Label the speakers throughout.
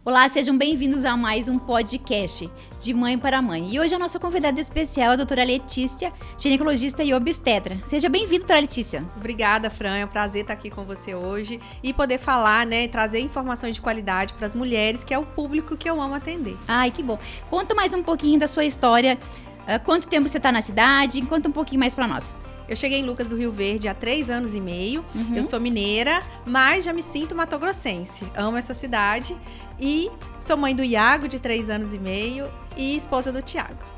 Speaker 1: Olá, sejam bem-vindos a mais um podcast de Mãe para Mãe. E hoje a nossa convidada especial é a doutora Letícia, ginecologista e obstetra. Seja bem-vinda, doutora Letícia.
Speaker 2: Obrigada, Fran. É um prazer estar aqui com você hoje e poder falar, trazer informações de qualidade para as mulheres, que é o público que eu amo atender.
Speaker 1: Ai, que bom. Conta mais um pouquinho da sua história. Quanto tempo você está na cidade? Conta um pouquinho mais para nós.
Speaker 2: Eu cheguei em Lucas do Rio Verde há 3 anos e meio. Eu sou mineira, mas já me sinto matogrossense. Amo essa cidade e sou mãe do Iago, de 3 anos e meio, e esposa do Tiago.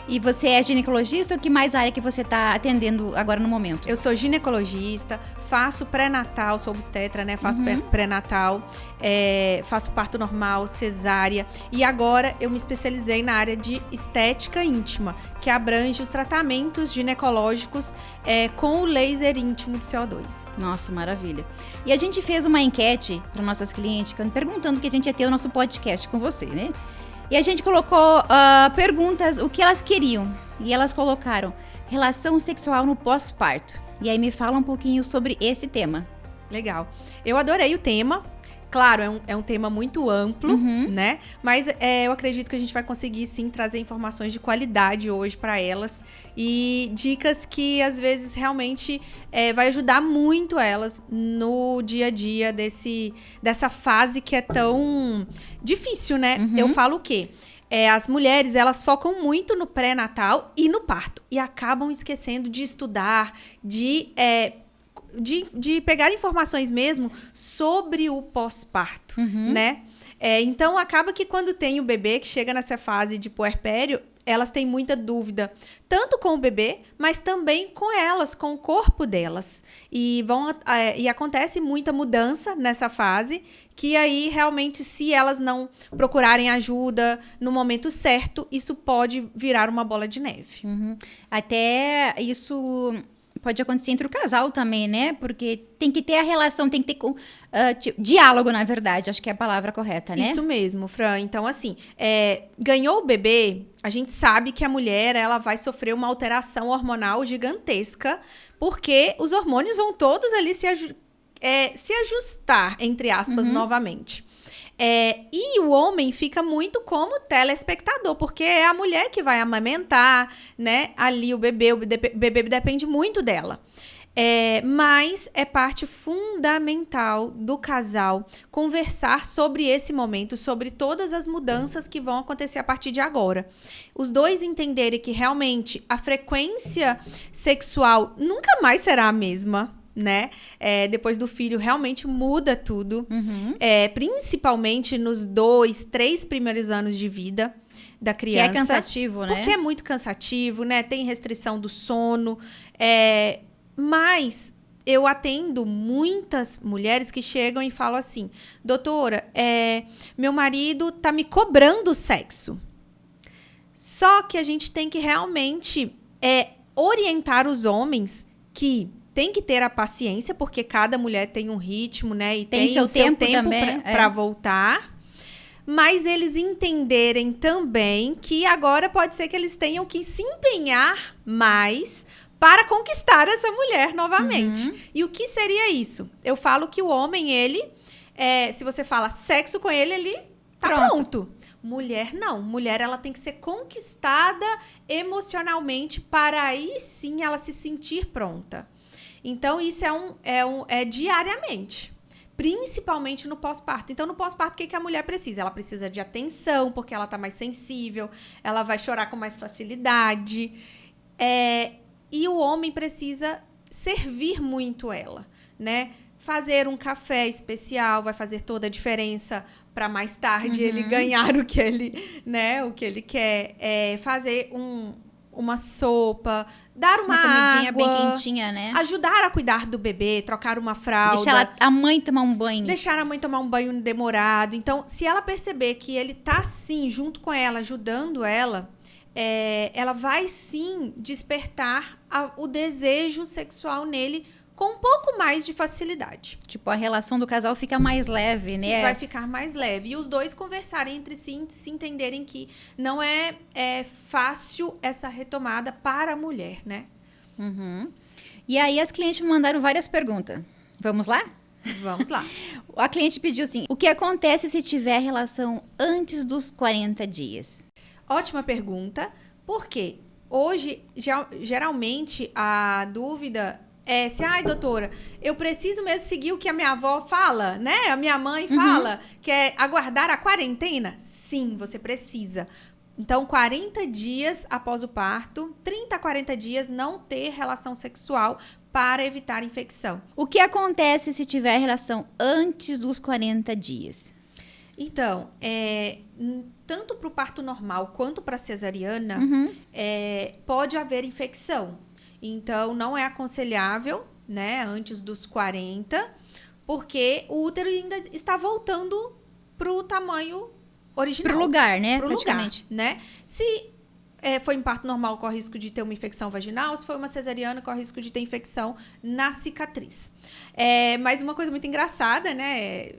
Speaker 1: E você é ginecologista ou que mais área que você está atendendo agora no momento?
Speaker 2: Eu sou ginecologista, faço pré-natal, sou obstetra, faço pré-natal, faço parto normal, cesárea. E agora eu me especializei na área de estética íntima, que abrange os tratamentos ginecológicos com o laser íntimo de CO2.
Speaker 1: Nossa, maravilha. E a gente fez uma enquete para nossas clientes, perguntando que a gente ia ter o nosso podcast com você, né? E a gente colocou perguntas, o que elas queriam. E elas colocaram relação sexual no pós-parto. E aí me fala um pouquinho sobre esse tema.
Speaker 2: Legal. Eu adorei o tema. Claro, é um tema muito amplo, Mas eu acredito que a gente vai conseguir, sim, trazer informações de qualidade hoje para elas. E dicas que, às vezes, realmente vai ajudar muito elas no dia a dia dessa fase que é tão difícil, né? Eu falo o quê? As mulheres, elas focam muito no pré-natal e no parto. E acabam esquecendo de estudar, de pegar informações mesmo sobre o pós-parto, então, acaba que quando tem o bebê, que chega nessa fase de puerpério, elas têm muita dúvida, tanto com o bebê, mas também com elas, com o corpo delas. E acontece muita mudança nessa fase, que aí, realmente, se elas não procurarem ajuda no momento certo, isso pode virar uma bola de neve.
Speaker 1: Até isso pode acontecer entre o casal também, né? Porque tem que ter a relação, tem que ter diálogo, na verdade. Acho que é a palavra correta, né?
Speaker 2: Isso mesmo, Fran. Então, assim, ganhou o bebê, a gente sabe que a mulher, ela vai sofrer uma alteração hormonal gigantesca, porque os hormônios vão todos ali se ajustar, entre aspas, novamente. E o homem fica muito como telespectador, porque é a mulher que vai amamentar, ali o bebê depende muito dela. Mas é parte fundamental do casal conversar sobre esse momento, sobre todas as mudanças que vão acontecer a partir de agora. Os dois entenderem que realmente a frequência sexual nunca mais será a mesma. Depois do filho, realmente muda tudo. Principalmente nos 2, 3 primeiros anos de vida da criança.
Speaker 1: Que é cansativo, né?
Speaker 2: Porque é muito cansativo, Tem restrição do sono. Mas eu atendo muitas mulheres que chegam e falam assim: doutora, meu marido tá me cobrando sexo. Só que a gente tem que realmente orientar os homens que tem que ter a paciência, porque cada mulher tem um ritmo, E tem o seu tempo para voltar. Mas eles entenderem também que agora pode ser que eles tenham que se empenhar mais para conquistar essa mulher novamente. E o que seria isso? Eu falo que o homem, ele, se você fala sexo com ele, ele tá pronto. Mulher não. Mulher, ela tem que ser conquistada emocionalmente para aí sim ela se sentir pronta. Então, isso é diariamente, principalmente no pós-parto. Então, no pós-parto, o que a mulher precisa? Ela precisa de atenção, porque ela tá mais sensível, ela vai chorar com mais facilidade. E o homem precisa servir muito ela, Fazer um café especial vai fazer toda a diferença para mais tarde ele ganhar o que ele quer. Fazer uma sopa, dar uma
Speaker 1: comidinha
Speaker 2: água,
Speaker 1: bem quentinha,
Speaker 2: ajudar a cuidar do bebê, trocar uma fralda.
Speaker 1: Deixar a mãe tomar um banho.
Speaker 2: Deixar a mãe tomar um banho demorado. Então, se ela perceber que ele tá, sim, junto com ela, ajudando ela, ela vai, sim, despertar o desejo sexual nele com um pouco mais de facilidade.
Speaker 1: Tipo, a relação do casal fica mais leve, né?
Speaker 2: Vai ficar mais leve. E os dois conversarem entre si, se entenderem que não é fácil essa retomada para a mulher,
Speaker 1: E aí as clientes me mandaram várias perguntas. Vamos lá?
Speaker 2: Vamos lá.
Speaker 1: A cliente pediu assim: o que acontece se tiver relação antes dos 40 dias?
Speaker 2: Ótima pergunta. Por quê? Hoje, geralmente, a dúvida é se, ai, doutora, eu preciso mesmo seguir o que a minha avó fala, né? A minha mãe fala, que é aguardar a quarentena? Sim, você precisa. Então, 40 dias após o parto, 30 a 40 dias não ter relação sexual para evitar infecção.
Speaker 1: O que acontece se tiver relação antes dos 40 dias?
Speaker 2: Então, tanto para o parto normal quanto para a cesariana, pode haver infecção. Então, não é aconselhável, né, antes dos 40, porque o útero ainda está voltando para o tamanho original.
Speaker 1: Pro lugar, né?
Speaker 2: Pro
Speaker 1: Praticamente.
Speaker 2: lugar, né? Se foi em parto normal, corre risco de ter uma infecção vaginal. Se foi uma cesariana, corre risco de ter infecção na cicatriz. Mas uma coisa muito engraçada, né?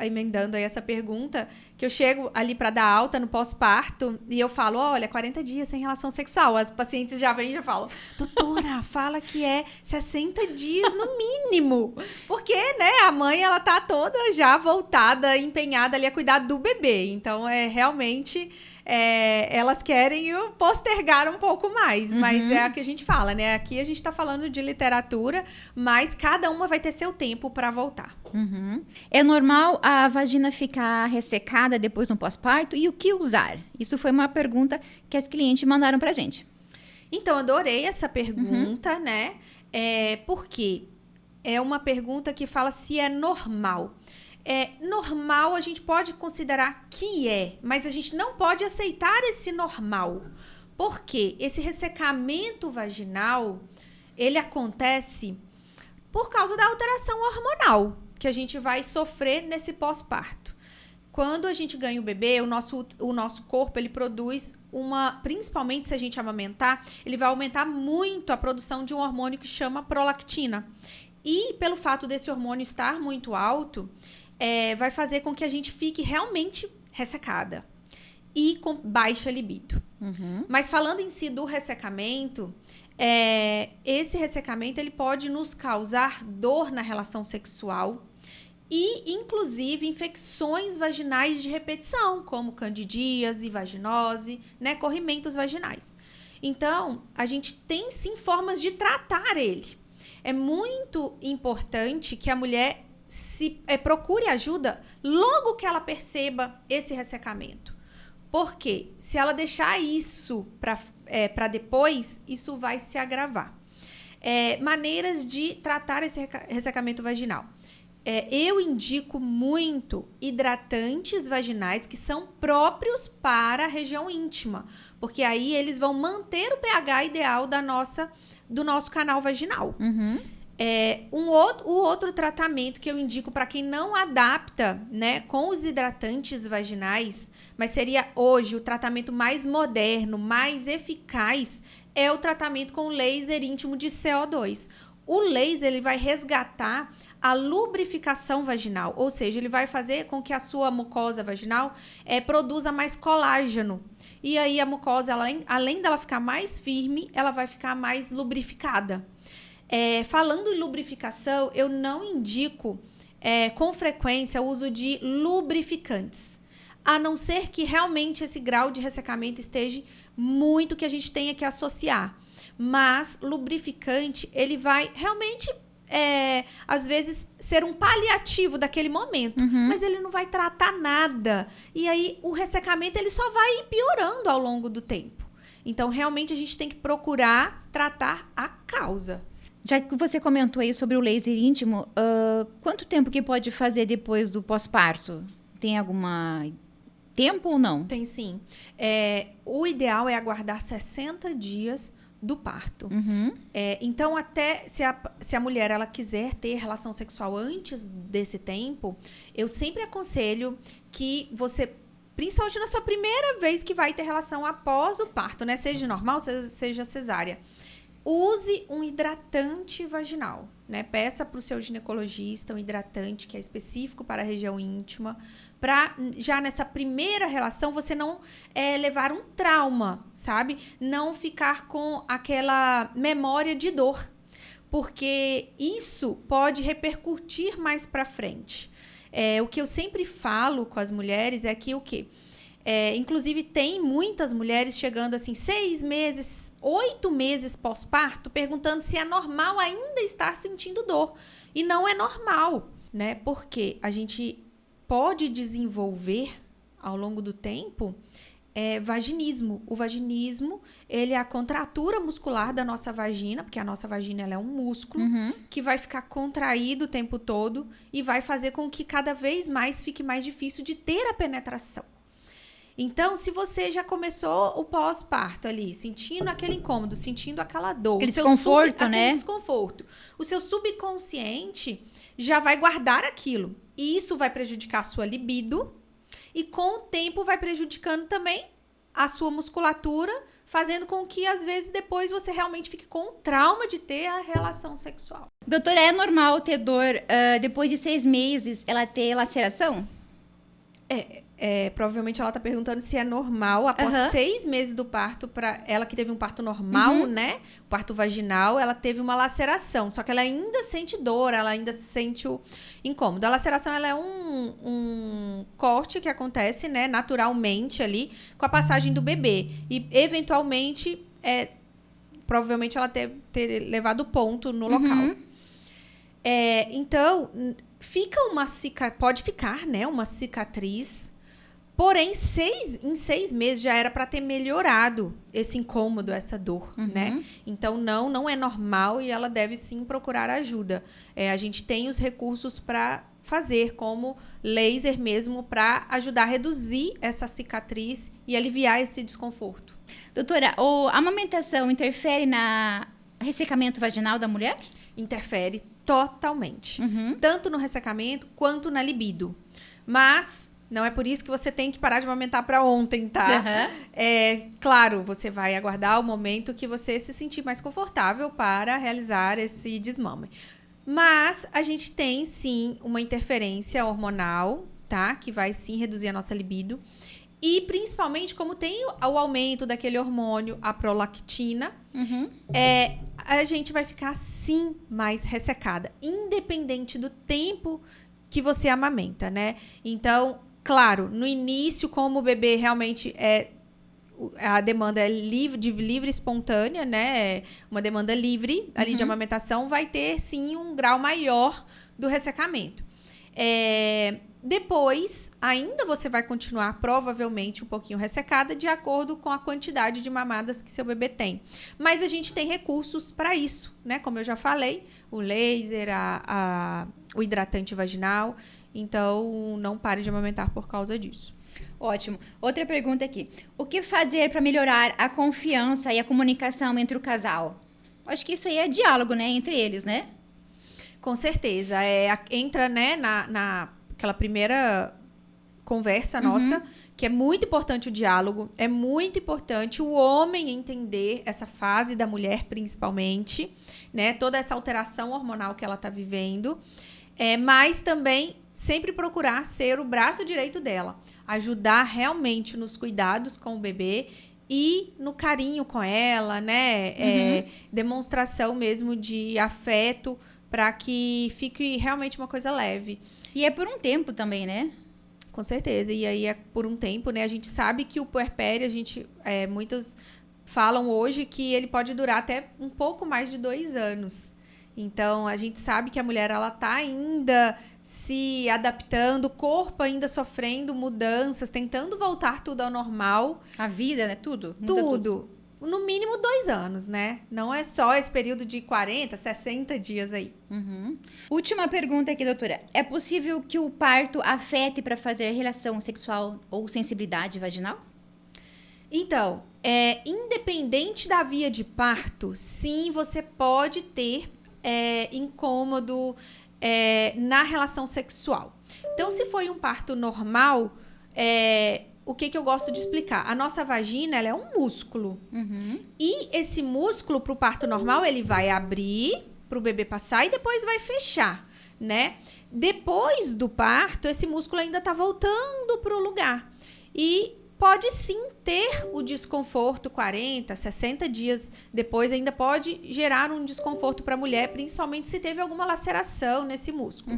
Speaker 2: Emendando aí essa pergunta, que eu chego ali para dar alta no pós-parto e eu falo, olha, 40 dias sem relação sexual. As pacientes já vêm e já falam, doutora, fala que é 60 dias no mínimo. Porque, né, a mãe, ela tá toda já voltada, empenhada ali a cuidar do bebê. Então, realmente... elas querem postergar um pouco mais, mas é o que a gente fala, né? Aqui a gente tá falando de literatura, mas cada uma vai ter seu tempo para voltar.
Speaker 1: É normal a vagina ficar ressecada depois do pós-parto? E o que usar? Isso foi uma pergunta que as clientes mandaram pra gente.
Speaker 2: Então, adorei essa pergunta, né? Porque é uma pergunta que fala se é normal. Normal a gente pode considerar que mas a gente não pode aceitar esse normal. Por quê? Esse ressecamento vaginal, ele acontece por causa da alteração hormonal que a gente vai sofrer nesse pós-parto. Quando a gente ganha o bebê, o nosso corpo, ele produz principalmente se a gente amamentar, ele vai aumentar muito a produção de um hormônio que chama prolactina. E pelo fato desse hormônio estar muito alto, vai fazer com que a gente fique realmente ressecada e com baixa libido. Mas falando em si do ressecamento, esse ressecamento ele pode nos causar dor na relação sexual e, inclusive, infecções vaginais de repetição, como candidíase, vaginose, né, corrimentos vaginais. Então, a gente tem sim formas de tratar ele. É muito importante que a mulher procure ajuda logo que ela perceba esse ressecamento. Porque se ela deixar isso para depois, isso vai se agravar. Maneiras de tratar esse ressecamento vaginal. Eu indico muito hidratantes vaginais que são próprios para a região íntima. Porque aí eles vão manter o pH ideal do nosso canal vaginal. O outro tratamento que eu indico para quem não adapta, né, com os hidratantes vaginais, mas seria hoje o tratamento mais moderno, mais eficaz, é o tratamento com laser íntimo de CO2. O laser ele vai resgatar a lubrificação vaginal, ou seja, ele vai fazer com que a sua mucosa vaginal produza mais colágeno. E aí a mucosa, além dela ficar mais firme, ela vai ficar mais lubrificada. Falando em lubrificação, eu não indico com frequência o uso de lubrificantes, a não ser que realmente esse grau de ressecamento esteja muito que a gente tenha que associar. Mas lubrificante, ele vai realmente, às vezes, ser um paliativo daquele momento, mas ele não vai tratar nada. E aí o ressecamento ele só vai piorando ao longo do tempo. Então, realmente, a gente tem que procurar tratar a causa.
Speaker 1: Já que você comentou aí sobre o laser íntimo, quanto tempo que pode fazer depois do pós-parto? Tem algum tempo ou não?
Speaker 2: Tem sim. O ideal é aguardar 60 dias do parto. Então, até se a mulher ela quiser ter relação sexual antes desse tempo, eu sempre aconselho que você, principalmente na sua primeira vez que vai ter relação após o parto, né? Seja normal, seja cesárea, use um hidratante vaginal, né? Peça para o seu ginecologista um hidratante que é específico para a região íntima, para já nessa primeira relação você não levar um trauma, sabe? Não ficar com aquela memória de dor. porque isso pode repercutir mais para frente. O que eu sempre falo com as mulheres é que o quê? Inclusive, tem muitas mulheres chegando assim, 6 meses, 8 meses pós-parto, perguntando se é normal ainda estar sentindo dor. E não é normal, né? Porque a gente pode desenvolver, ao longo do tempo, vaginismo. O vaginismo, ele é a contratura muscular da nossa vagina, porque a nossa vagina ela é um músculo que vai ficar contraído o tempo todo e vai fazer com que cada vez mais fique mais difícil de ter a penetração. Então, se você já começou o pós-parto ali, sentindo aquele incômodo, sentindo aquela dor,
Speaker 1: aquele desconforto, né?
Speaker 2: Aquele desconforto, o seu subconsciente já vai guardar aquilo. E isso vai prejudicar a sua libido e, com o tempo, vai prejudicando também a sua musculatura, fazendo com que, às vezes, depois você realmente fique com trauma de ter a relação sexual.
Speaker 1: Doutora, é normal ter dor depois de 6 meses, ela ter laceração?
Speaker 2: Provavelmente ela tá perguntando se é normal, após 6 meses do parto, para ela que teve um parto normal, né? Parto vaginal, ela teve uma laceração. Só que ela ainda sente dor, ela ainda sente o incômodo. A laceração, ela é um corte que acontece, né? Naturalmente ali, com a passagem do bebê. E, eventualmente, provavelmente ela ter levado ponto no local. Então, pode ficar, né? Uma cicatriz. Porém, em 6 meses já era para ter melhorado esse incômodo, essa dor, né? Então, não é normal e ela deve sim procurar ajuda. A gente tem os recursos para fazer, como laser mesmo, para ajudar a reduzir essa cicatriz e aliviar esse desconforto.
Speaker 1: Doutora, a amamentação interfere no ressecamento vaginal da mulher?
Speaker 2: Interfere totalmente. Tanto no ressecamento quanto na libido. Mas não é por isso que você tem que parar de amamentar para ontem, tá? Claro, você vai aguardar o momento que você se sentir mais confortável para realizar esse desmame. Mas a gente tem, sim, uma interferência hormonal, tá? Que vai, sim, reduzir a nossa libido. E, principalmente, como tem o aumento daquele hormônio, a prolactina, a gente vai ficar, sim, mais ressecada. Independente do tempo que você amamenta, né? Então, claro, no início, como o bebê realmente a demanda é de livre espontânea, né? Uma demanda livre ali de amamentação, vai ter, sim, um grau maior do ressecamento. Depois, ainda você vai continuar provavelmente um pouquinho ressecada de acordo com a quantidade de mamadas que seu bebê tem. Mas a gente tem recursos para isso, né? Como eu já falei, o laser, o hidratante vaginal. Então, não pare de amamentar por causa disso.
Speaker 1: Ótimo. Outra pergunta aqui. O que fazer para melhorar a confiança e a comunicação entre o casal? Acho que isso aí é diálogo, né? Entre eles, né?
Speaker 2: Com certeza. Entra, né, naquela primeira conversa nossa, que é muito importante o diálogo. É muito importante o homem entender essa fase da mulher, principalmente, né? Toda essa alteração hormonal que ela está vivendo. Mas também sempre procurar ser o braço direito dela. Ajudar realmente nos cuidados com o bebê e no carinho com ela, né? Demonstração mesmo de afeto para que fique realmente uma coisa leve.
Speaker 1: E é por um tempo também, né?
Speaker 2: Com certeza. E aí é por um tempo, né? A gente sabe que o puerpério, muitos falam hoje que ele pode durar até um pouco mais de 2 anos. Então, a gente sabe que a mulher, ela tá ainda se adaptando, o corpo ainda sofrendo mudanças, tentando voltar tudo ao normal.
Speaker 1: A vida, né? Tudo.
Speaker 2: Tudo. No mínimo 2 anos, né? Não é só esse período de 40, 60 dias aí.
Speaker 1: Última pergunta aqui, doutora. É possível que o parto afete para fazer relação sexual ou sensibilidade vaginal?
Speaker 2: Então, independente da via de parto, sim, você pode ter incômodo na relação sexual. Então, se foi um parto normal, o que eu gosto de explicar? A nossa vagina, ela é um músculo. E esse músculo, para o parto normal, ele vai abrir para o bebê passar e depois vai fechar, né? Depois do parto, esse músculo ainda está voltando para o lugar. E pode sim ter o desconforto 40, 60 dias depois, ainda pode gerar um desconforto para a mulher, principalmente se teve alguma laceração nesse músculo.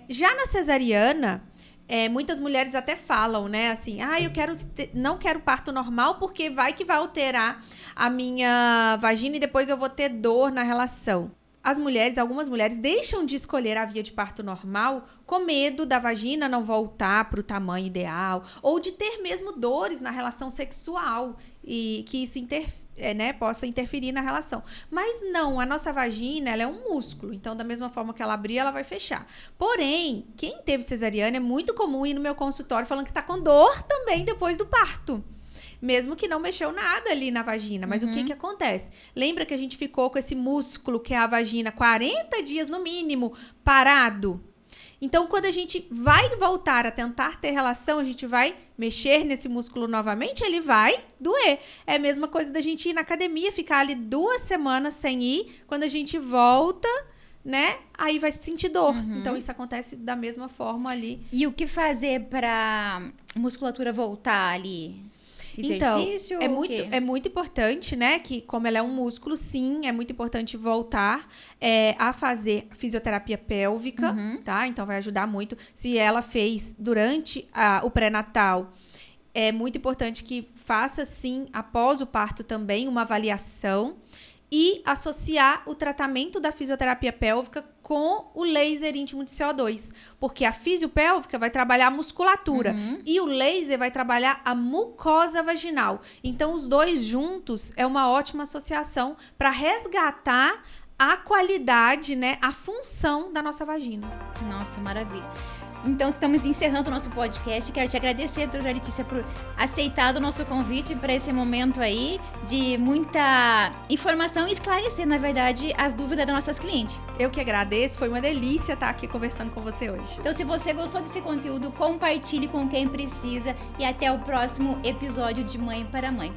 Speaker 2: Já na cesariana, muitas mulheres até falam, né, assim, não quero parto normal porque vai alterar a minha vagina e depois eu vou ter dor na relação. Algumas mulheres deixam de escolher a via de parto normal com medo da vagina não voltar para o tamanho ideal ou de ter mesmo dores na relação sexual e que isso possa interferir na relação. Mas não, a nossa vagina, ela é um músculo, então da mesma forma que ela abrir, ela vai fechar. Porém, quem teve cesariana é muito comum ir no meu consultório falando que tá com dor também depois do parto. Mesmo que não mexeu nada ali na vagina. Mas o que acontece? Lembra que a gente ficou com esse músculo, que é a vagina, 40 dias no mínimo, parado? Então, quando a gente vai voltar a tentar ter relação, a gente vai mexer nesse músculo novamente, ele vai doer. É a mesma coisa da gente ir na academia, ficar ali 2 semanas sem ir. Quando a gente volta, né? Aí vai sentir dor. Então, isso acontece da mesma forma ali.
Speaker 1: E o que fazer para musculatura voltar ali? Exercício?
Speaker 2: Então, é muito importante, né? Que como ela é um músculo, sim, é muito importante voltar a fazer fisioterapia pélvica, tá? Então, vai ajudar muito. Se ela fez durante o pré-natal, é muito importante que faça, sim, após o parto também, uma avaliação e associar o tratamento da fisioterapia pélvica com o laser íntimo de CO2. Porque a fisiopélvica vai trabalhar a musculatura e o laser vai trabalhar a mucosa vaginal. Então, os dois juntos é uma ótima associação para resgatar a qualidade, né, a função da nossa vagina.
Speaker 1: Nossa, maravilha. Então, estamos encerrando o nosso podcast. Quero te agradecer, doutora Letícia, por aceitar o nosso convite para esse momento aí de muita informação e esclarecer, na verdade, as dúvidas das nossas clientes.
Speaker 2: Eu que agradeço, foi uma delícia estar aqui conversando com você hoje.
Speaker 1: Então, se você gostou desse conteúdo, compartilhe com quem precisa e até o próximo episódio de Mãe para Mãe.